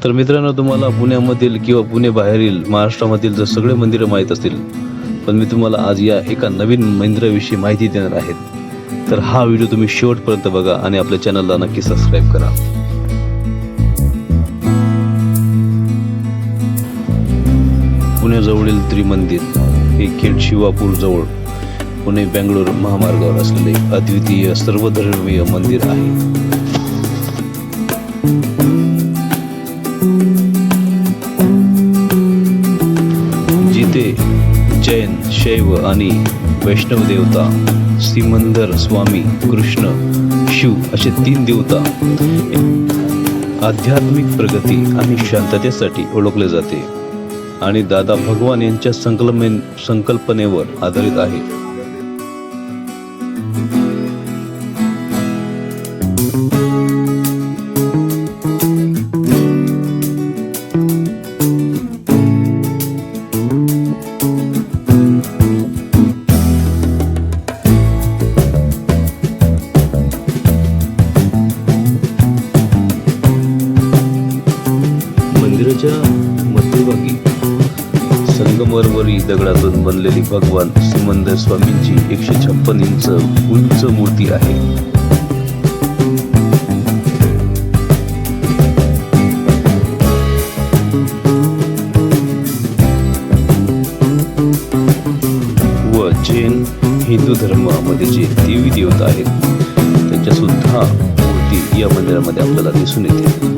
तर मित्रांनो, तुम्हाला पुण्यामधील किंवा पुणे बाहेरील महाराष्ट्रामधील जर सगळे मंदिरं माहीत असतील, पण मी तुम्हाला आज या एका नवीन मंदिराविषयी माहिती देणार आहे. तर हा व्हिडिओ तुम्ही शेवटपर्यंत बघा आणि आपल्या चॅनलला नक्की सबस्क्राईब करा. पुण्याजवळील त्रिमंदिर हे खेड शिवापूर जवळ पुणे बेंगळूर महामार्गावर असलेले अद्वितीय सर्वधर्मीय मंदिर आहे. जिथे जैन, शैव आणि वैष्णव देवता, सिमंदर स्वामी, कृष्ण, शिव असे 3 देवता आध्यात्मिक प्रगती आणि शांततेसाठी ओळखले जाते आणि दादा भगवान यांच्या संकल्पनेवर आधारित आहे. मंदिराच्या मध्यभागी संगमरवरी दगडातून बनलेली भगवान सिमंदर स्वामींची 156 इंच उंच मूर्ती आहे. व जैन हिंदू धर्मामध्ये जे देवी देवता आहेत त्यांच्या सुद्धा मूर्ती या मंदिरामध्ये आपल्याला दिसून येते.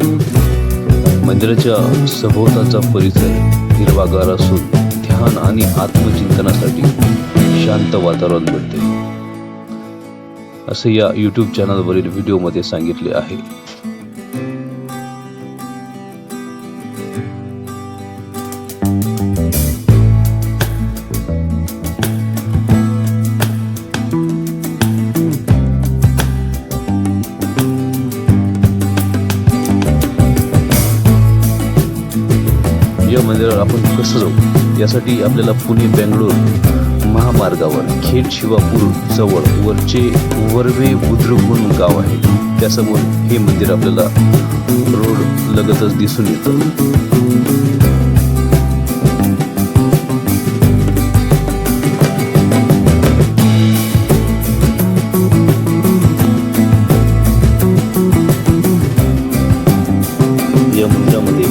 मंदिराच्या सभोवतालचा परिसर हिरवागार असून ध्यान आणि आत्मचिंतनासाठी शांत वातावरण मिळते, असे या YouTube चॅनलवरील व्हिडिओमध्ये सांगितले आहे. या मंदिरावर आपण कसं जाऊ यासाठी आपल्याला पुणे बेंगळूर महामार्गावर खेड शिवापूर जवळ वरचे वर्वे बुद्रुक म्हणून गाव आहे, त्यासमोर हे मंदिर आपल्याला रोड लगतच दिसून येतं. या मंदिरामध्ये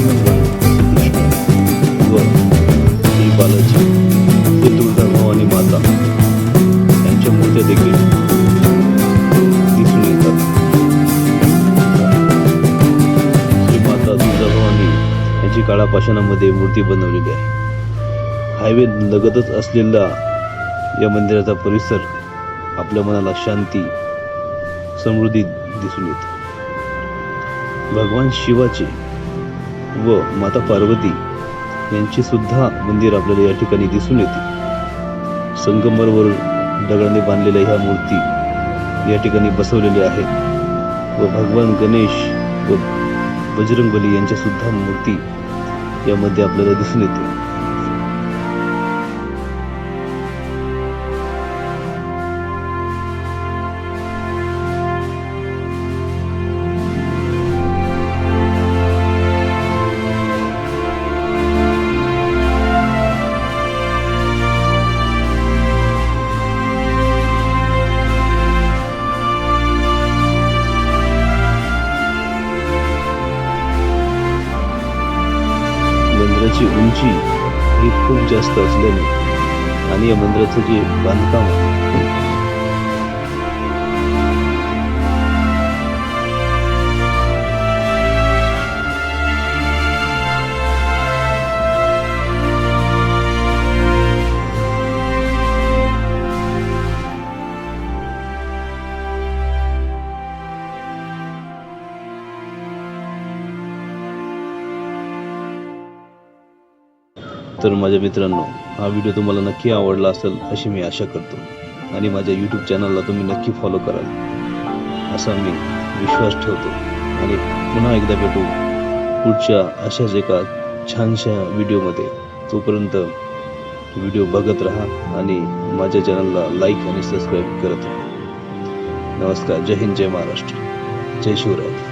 बालाजी, दुर्गा भवानी माता यांच्या मूर्त्या देखील दिसून येतात. श्री माता दुर्गा भवानी यांची काळा पाषाणामध्ये मूर्ती बनवलेली आहे. हायवे लगतच असलेला या मंदिराचा परिसर आपल्या मनाला शांती, समृद्धी दिसून येते. भगवान शिवाचे व माता पार्वती यांची सुद्धा मंदिर आपल्याला या ठिकाणी दिसून येते. संगमरवर दगडाने बांधलेल्या ह्या मूर्ती या ठिकाणी बसवलेल्या आहेत व भगवान गणेश व बजरंगबली यांच्या सुद्धा मूर्ती यामध्ये आपल्याला दिसून येते. मंदिराची उंची ही खूप जास्त असल्याने आणि या मंदिराचं जे बांधकाम आहे तर माझ्या मित्रांनो, हा व्हिडिओ तुम्हाला नक्की आवडला असेल अशी मी आशा करतो आणि माझ्या YouTube चॅनलला तुम्ही नक्की फॉलो कराल असा मी विश्वास ठेवतो. आणि पुन्हा एकदा भेटू पुढच्या अशाच एका छानशा व्हिडिओमध्ये. तोपर्यंत व्हिडिओ बघत राहा आणि माझ्या चॅनलला लाईक आणि सबस्क्राईब करत राहा. नमस्कार. जय हिंद, जय महाराष्ट्र, जय शिवराय.